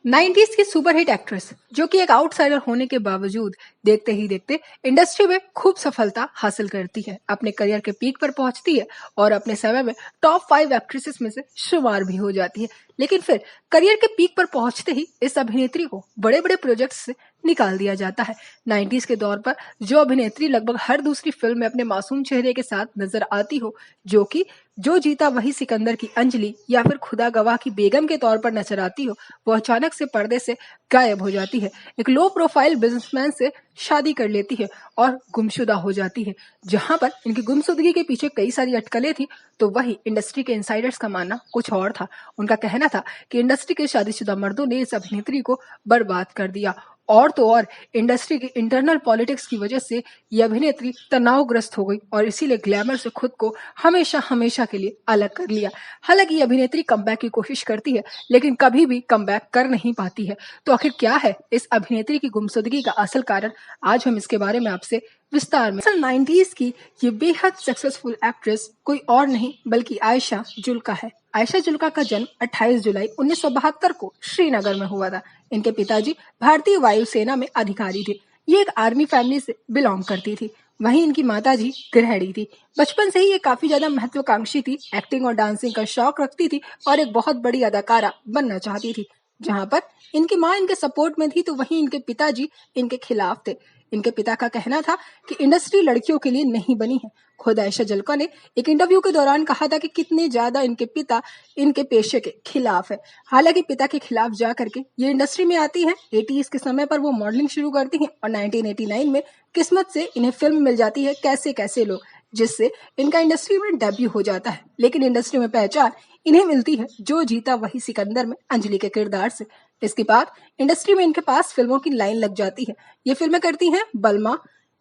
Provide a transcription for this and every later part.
90s की superhit actress जो कि एक आउटसाइडर होने के बावजूद देखते ही देखते इंडस्ट्री में खूब सफलता हासिल करती है, अपने करियर के पीक पर पहुंचती है और अपने समय में टॉप 5 एक्ट्रेसेस में से शुमार भी हो जाती है। लेकिन फिर करियर के पीक पर पहुंचते ही इस अभिनेत्री को बड़े बड़े प्रोजेक्ट्स से निकाल दिया जाता है। 90s के दौर पर जो अभिनेत्री लगभग हर दूसरी फिल्म में अपने मासूम चेहरे के साथ नजर आती हो, जो कि जो जीता वही सिकंदर की अंजलि या फिर खुदा गवाह की बेगम के तौर पर नजर आती हो, वो अचानक से पर्दे से गायब हो जाती है, एक लो प्रोफाइल बिजनेसमैन से शादी कर लेती है और गुमशुदा हो जाती है। जहां पर इनकी गुमशुदगी के पीछे कई सारी अटकलें थी, तो वही इंडस्ट्री के इनसाइडर्स का मानना कुछ और था। उनका कहना था कि इंडस्ट्री के शादीशुदा मर्दों ने इस अभिनेत्री को बर्बाद कर दिया, और तो और इंडस्ट्री की इंटरनल पॉलिटिक्स की वजह से ये अभिनेत्री तनावग्रस्त हो गई और इसीलिए ग्लैमर से खुद को हमेशा हमेशा के लिए अलग कर लिया। हालांकि ये अभिनेत्री कमबैक की कोशिश करती है, लेकिन कभी भी कमबैक कर नहीं पाती है। तो आखिर क्या है इस अभिनेत्री की गुमशुदगी का असल कारण? आज हम इसके बारे में आपसे विस्तार में। 90s की ये बेहद सक्सेसफुल एक्ट्रेस कोई और नहीं बल्कि आयशा जुल्का है। आयशा जुल्का का जन्म 28 जुलाई 1972 को श्रीनगर में हुआ था। इनके पिताजी भारतीय वायुसेना में अधिकारी थे। ये एक आर्मी फैमिली से बिलोंग करती थी। वहीं इनकी माताजी गृहिणी थी। बचपन से ही ये काफी ज्यादा महत्वाकांक्षी थी, एक्टिंग और डांसिंग का शौक रखती थी और एक बहुत बड़ी अदाकारा बनना चाहती थी। जहां पर इनकी माँ इनके सपोर्ट में थी, तो वहीं इनके पिताजी इनके खिलाफ थे। इनके पिता का कहना था कि इंडस्ट्री लड़कियों के लिए नहीं बनी है। खुद आयशा जुल्का ने एक इंटरव्यू के दौरान कहा था कि कितने ज्यादा इनके पिता इनके पेशे के खिलाफ है। हालांकि पिता के खिलाफ जा करके ये इंडस्ट्री में आती है। 80s के समय पर वो मॉडलिंग शुरू करती हैं और 1989 में किस्मत से इन्हें फिल्म मिल जाती है कैसे कैसे लोग, जिससे इनका इंडस्ट्री में डेब्यू हो जाता है। लेकिन इंडस्ट्री में पहचान इन्हें मिलती है जो जीता वही सिकंदर में अंजलि के किरदार से। इसके बाद इंडस्ट्री में इनके पास फिल्मों की लाइन लग जाती है। ये फिल्में करती हैं बलमा,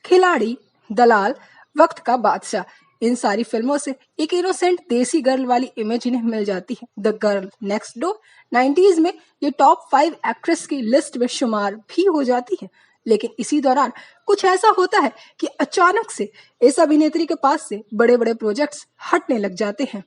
खिलाड़ी, दलाल, वक्त का बादशाह। इन सारी फिल्मों से एक इनोसेंट देसी गर्ल वाली इमेज इन्हें मिल जाती है, the girl next door. 90s में ये टॉप 5 एक्ट्रेस की लिस्ट में शुमार भी हो जाती है। लेकिन इसी दौरान कुछ ऐसा होता है कि अचानक से इस अभिनेत्री के पास से बड़े बड़े प्रोजेक्ट्स हटने लग जाते हैं।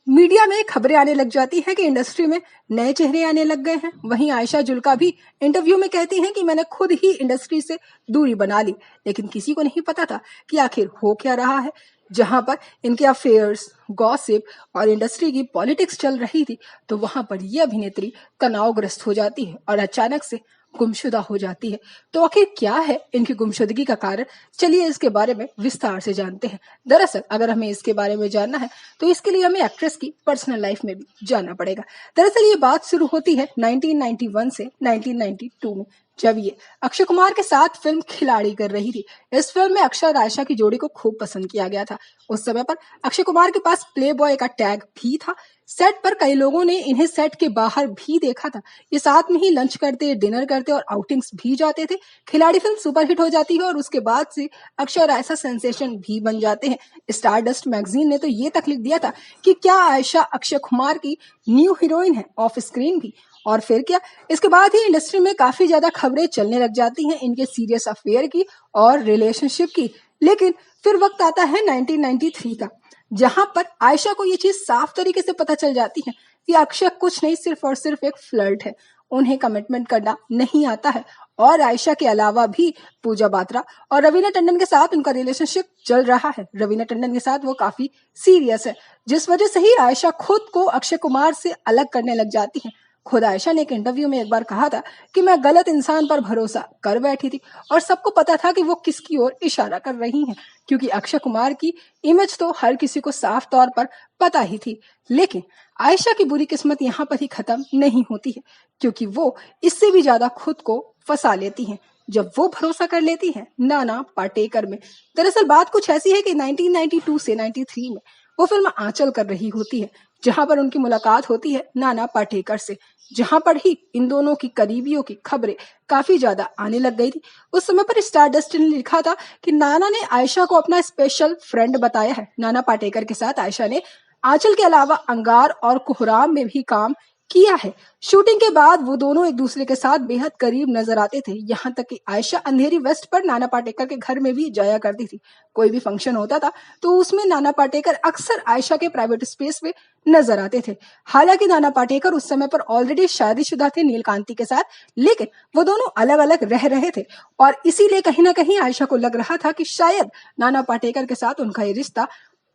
मीडिया में खबरें आने लग जाती हैं कि इंडस्ट्री में नए चेहरे आने लग गए हैं। वहीं आयशा जुल्का भी इंटरव्यू में कहती हैं कि मैंने खुद ही इंडस्ट्री से दूरी बना ली, लेकिन किसी को नहीं पता था कि आखिर हो क्या रहा है। जहां पर इनके अफेयर्स, गॉसिप और इंडस्ट्री की पॉलिटिक्स चल रही थी, तो वहां पर यह अभिनेत्री तनावग्रस्त हो जाती है और अचानक से गुमशुदा हो जाती है। तो आखिर क्या है इनकी गुमशुदगी का कारण? चलिए इसके बारे में विस्तार से जानते हैं। दरअसल अगर हमें इसके बारे में जानना है तो इसके लिए हमें एक्ट्रेस की पर्सनल लाइफ में भी जानना पड़ेगा। दरअसल ये बात शुरू होती है 1991 से 1992 में, जब ये अक्षय कुमार के साथ फिल्म खिलाड़ी कर रही थी। इस फिल्म में अक्षय और आयशा की जोड़ी को खूब पसंद किया गया था। उस समय पर अक्षय कुमार के पास प्ले बॉय का टैग भी था। सेट पर कई लोगों ने इन्हें सेट के बाहर भी देखा था। ये साथ में ही लंच करते, डिनर करते और आउटिंग्स भी जाते थे। खिलाड़ी फिल्म सुपरहिट हो जाती है और उसके बाद से अक्षय और आयशा सेंसेशन भी बन जाते हैं। स्टारडस्ट मैगजीन ने तो ये तक लिख दिया था कि क्या आयशा अक्षय कुमार की न्यू हीरोइन है, ऑफ स्क्रीन भी। और फिर क्या, इसके बाद ही इंडस्ट्री में काफी ज्यादा खबरें चलने लग जाती हैं इनके सीरियस अफेयर की और रिलेशनशिप की। लेकिन फिर वक्त आता है 1993 का, जहां पर आयशा को ये चीज साफ तरीके से पता चल जाती है कि अक्षय कुछ नहीं, सिर्फ और सिर्फ एक फ्लर्ट है। उन्हें कमिटमेंट करना नहीं आता है। और आयशा के अलावा भी पूजा बात्रा और रवीना टंडन के साथ उनका रिलेशनशिप चल रहा है। रवीना टंडन के साथ वो काफी सीरियस है, जिस वजह से ही आयशा खुद को अक्षय कुमार से अलग करने लग जाती है। खुद आयशा ने एक इंटरव्यू में एक बार कहा था कि मैं गलत इंसान पर भरोसा कर बैठी थी और सबको पता था कि वो किसकी ओर इशारा कर रही हैं, क्योंकि अक्षय कुमार की इमेज तो हर किसी को साफ तौर पर पता ही थी। लेकिन आयशा की बुरी किस्मत यहाँ पर ही खत्म नहीं होती है, क्योंकि वो इससे भी ज्यादा खुद को फंसा लेती हैं जब वो भरोसा कर लेती हैं नाना पाटेकर में। दरअसल बात कुछ ऐसी है कि 1992 से 93 में वो फिल्म आंचल कर रही होती है, जहां पर उनकी मुलाकात होती है नाना पाटेकर से। जहां पर ही इन दोनों की करीबियों की खबरें काफी ज्यादा आने लग गई थी। उस समय पर स्टारडस्ट ने लिखा था कि नाना ने आयशा को अपना स्पेशल फ्रेंड बताया है। नाना पाटेकर के साथ आयशा ने आंचल के अलावा अंगार और कोहराम में भी काम किया है। शूटिंग के बाद वो दोनों एक दूसरे के साथ बेहद करीब नजर आते थे, यहाँ तक कि आयशा अंधेरी वेस्ट पर नाना पाटेकर के घर में भी जाया करती थी। कोई भी फंक्शन होता था तो उसमें नाना पाटेकर अक्सर आयशा के प्राइवेट स्पेस में नजर आते थे। हालांकि नाना पाटेकर उस समय पर ऑलरेडी शादीशुदा थे नीलकांति के साथ, लेकिन वो दोनों अलग अलग रह रहे थे और इसीलिए कहीं ना कहीं आयशा को लग रहा था कि शायद नाना पाटेकर के साथ उनका ये रिश्ता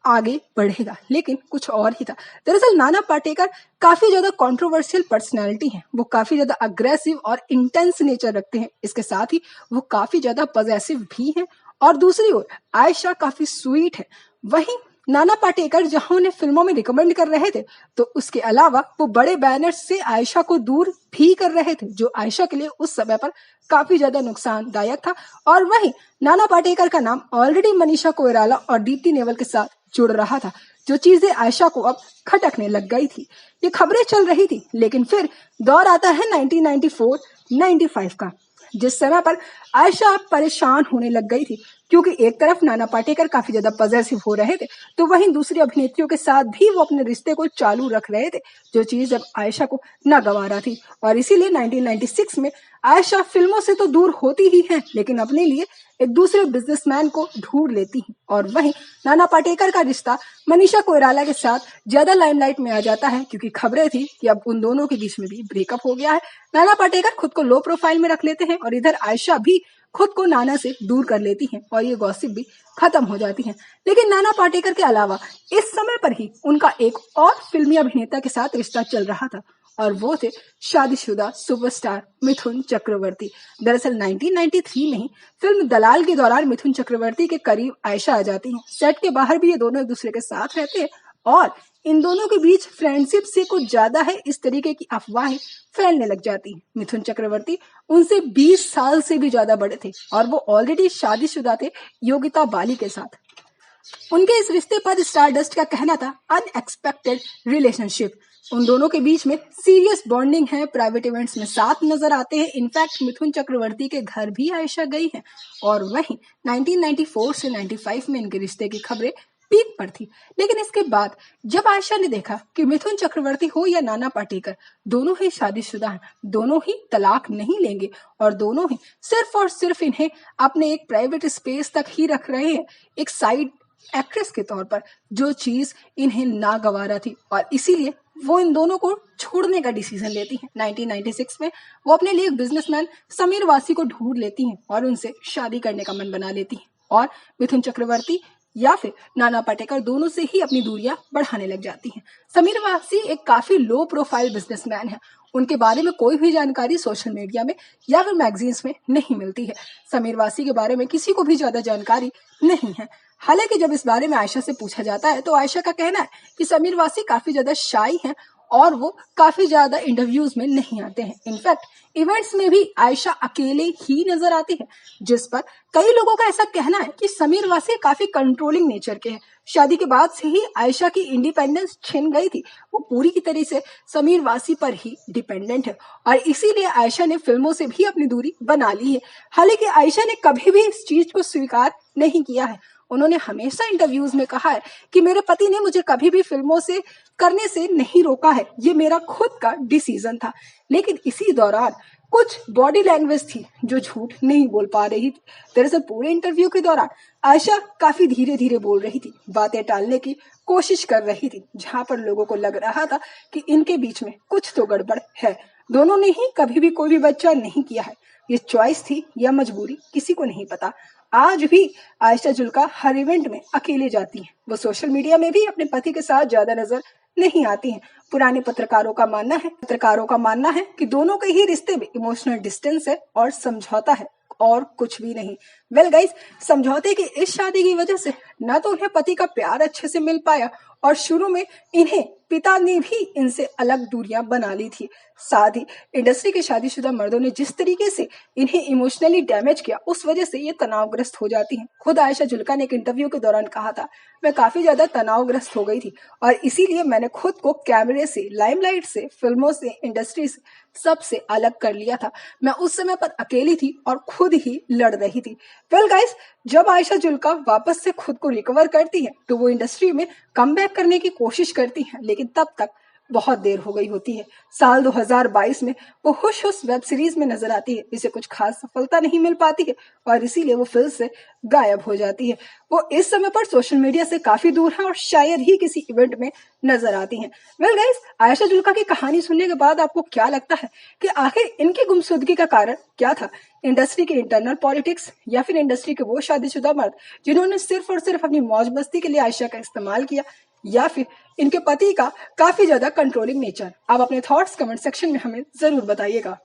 आगे बढ़ेगा, लेकिन कुछ और ही था। दरअसल नाना पाटेकर काफी ज्यादा कंट्रोवर्शियल पर्सनैलिटी हैं। वो काफी ज्यादा अग्रेसिव और इंटेंस नेचर रखते हैं। इसके साथ ही वो काफी ज्यादा पॉजेसिव भी हैं और दूसरी ओर आयशा काफी स्वीट है। वहीं नाना पाटेकर जहां उन्हें फिल्मों में रिकमेंड कर रहे थे, तो उसके अलावा वो बड़े बैनर्स से आयशा को दूर भी कर रहे थे, जो आयशा के लिए उस समय पर काफी ज्यादा नुकसानदायक था। और वहीं नाना पाटेकर का नाम ऑलरेडी मनीषा कोइराला और दीप्ति नेवल के साथ जुड़ रहा था, जो चीजें आयशा को अब खटकने लग गई थी। ये खबरें चल रही थी, लेकिन फिर दौर आता है 1994-95 का, जिस समय पर आयशा परेशान होने लग गई थी, क्योंकि एक तरफ नाना पाटेकर काफी ज्यादा पॉजेसिव हो रहे थे, तो वहीं दूसरी अभिनेत्रियों के साथ भी वो अपने रिश्ते को चालू रख रहे थे, जो चीज अब आयशा को नागवारा थी। और इसीलिए 1996 में आयशा फिल्मों से तो दूर होती ही है, लेकिन अपने लिए एक दूसरे बिजनेसमैन को ढूंढ लेती है। और वहीं नाना पाटेकर का रिश्ता मनीषा कोइराला के साथ ज्यादा लाइमलाइट में आ जाता है, क्योंकि खबरें थी कि अब उन दोनों के बीच में भी ब्रेकअप हो गया है। नाना पाटेकर खुद को लो प्रोफाइल में रख लेते हैं और इधर आयशा भी खुद को नाना से दूर कर लेती हैं और ये गॉसिप भी खत्म हो जाती है। लेकिन नाना पाटेकर के अलावा इस समय पर ही उनका एक और फिल्मी अभिनेता के साथ रिश्ता चल रहा था, और वो थे शादीशुदा सुपरस्टार मिथुन चक्रवर्ती। दरअसल 1993 में ही फिल्म दलाल के दौरान मिथुन चक्रवर्ती के करीब आयशा आ जाती हैं। सेट के बाहर भी ये दोनों एक दूसरे के साथ रहते हैं और इन दोनों के बीच फ्रेंडशिप से कुछ ज्यादा है, इस तरीके की अफवाहें फैलने लग जाती हैं। मिथुन चक्रवर्ती उनसे 20 साल से भी ज्यादा बड़े थे और वो ऑलरेडी शादीशुदा थे योगिता बाली के साथ। उनके इस रिश्ते पर स्टारडस्ट का कहना था अनएक्सपेक्टेड रिलेशनशिप। उन दोनों के बीच में सीरियस बॉन्डिंग है, प्राइवेट इवेंट्स में साथ नजर आते हैं। इनफैक्ट मिथुन चक्रवर्ती के घर भी आयशा गई है। और वहीं 1994 से 95 में इनके रिश्ते की खबरें पीक पर थी। लेकिन इसके बाद जब आयशा ने देखा कि मिथुन चक्रवर्ती हो या नाना पाटेकर, दोनों ही शादीशुदा हैं, दोनों ही तलाक नहीं लेंगे और दोनों ही सिर्फ और सिर्फ इन्हें अपने एक प्राइवेट स्पेस तक ही रख रहे हैं, एक साइड एक्ट्रेस के तौर पर, जो चीज इन्हें नागवारा थी, और इसीलिए वो इन दोनों को छोड़ने का डिसीजन लेती हैं। 1996 में वो अपने लिए एक बिजनेसमैन समीर वासी को ढूंढ लेती हैं और उनसे शादी करने का मन बना लेती हैं और मिथुन चक्रवर्ती या फिर नाना पाटेकर दोनों से ही अपनी दूरियां बढ़ाने लग जाती हैं। समीर वासी एक काफी लो प्रोफाइल बिजनेसमैन है। उनके बारे में कोई भी जानकारी सोशल मीडिया में या फिर मैगजीन्स में नहीं मिलती है। समीर वासी के बारे में किसी को भी ज्यादा जानकारी नहीं है। हालांकि जब इस बारे में आयशा से पूछा जाता है तो आयशा का कहना है कि समीर वासी काफी ज्यादा शाई हैं और वो काफी ज्यादा इंटरव्यूज में नहीं आते हैं। इनफैक्ट इवेंट्स में भी आयशा अकेले ही नजर आती है, जिस पर कई लोगों का ऐसा कहना है कि समीर वासी काफी कंट्रोलिंग नेचर के हैं। शादी के बाद से ही आयशा की इंडिपेंडेंस छिन गई थी। वो पूरी की तरह से समीर वासी पर ही डिपेंडेंट है और इसीलिए आयशा ने फिल्मों से भी अपनी दूरी बना ली है। हालांकि आयशा ने कभी भी इस चीज को स्वीकार नहीं किया है। उन्होंने हमेशा इंटरव्यूज में कहा है कि मेरे पति ने मुझे कभी भी फिल्मों से करने से नहीं रोका है, ये मेरा खुद का डिसीजन था। लेकिन इसी दौरान कुछ बॉडी लैंग्वेज थी जो झूठ नहीं बोल पा रही थी। दरअसल पूरे इंटरव्यू के दौरान आयशा काफी धीरे धीरे बोल रही थी, बातें टालने की कोशिश कर रही थी, जहां पर लोगों को लग रहा था कि इनके बीच में कुछ तो गड़बड़ है। दोनों ने ही कभी भी कोई भी बच्चा नहीं किया है। ये चॉइस थी या मजबूरी, किसी को नहीं पता। आज भी आयशा जुल्का हर इवेंट में अकेले जाती हैं। वो सोशल मीडिया में भी अपने पति के साथ ज्यादा नजर नहीं आती हैं। पुराने पत्रकारों का मानना है कि दोनों के ही रिश्ते में इमोशनल डिस्टेंस है और समझौता है और कुछ भी नहीं। वेल गाइस, समझौते की इस शादी की वजह से न तो उन्हें पति का प्यार अच्छे से मिल पाया और शुरू में इन्हें पिता ने भी इनसे अलग दूरियां बना ली थी। साथ ही इंडस्ट्री के शादीशुदा मर्दों ने जिस तरीके से इन्हें इमोशनली डैमेज किया, उस वजह से ये तनावग्रस्त हो जाती हैं। खुद आयशा जुल्का ने एक इंटरव्यू के दौरान कहा था, मैं काफी ज्यादा तनावग्रस्त हो गई थी और इसीलिए मैंने खुद को कैमरे से, लाइमलाइट से, फिल्मों से, इंडस्ट्री से सबसे अलग कर लिया था। मैं उस समय पर अकेली थी और खुद ही लड़ रही थी। वेल गाइस, जब आयशा जुल्का वापस से खुद को रिकवर करती है तो वो इंडस्ट्री में कमबैक करने की कोशिश करती है, लेकिन तब तक बहुत देर हो गई होती है। साल 2022 में वो हुश हुश वेब सीरीज में नजर आती है, इसे कुछ खास सफलता नहीं मिल पाती है और इसीलिए वो फिल्म से गायब हो जाती है। वो इस समय पर सोशल मीडिया से काफी दूर है और शायद ही किसी इवेंट में नजर आती हैं। वेल गाइस, आयशा जुल्का की कहानी सुनने के बाद आपको क्या लगता है कि आखिर इनकी गुमशुदगी का कारण क्या था? इंडस्ट्री के इंटरनल पॉलिटिक्स या फिर इंडस्ट्री के वो शादीशुदा मर्द जिन्होंने सिर्फ और सिर्फ अपनी मौज मस्ती के लिए आयशा का इस्तेमाल किया, या फिर इनके पति का काफी ज्यादा कंट्रोलिंग नेचर? आप अपने थॉट्स कमेंट सेक्शन में हमें जरूर बताइएगा।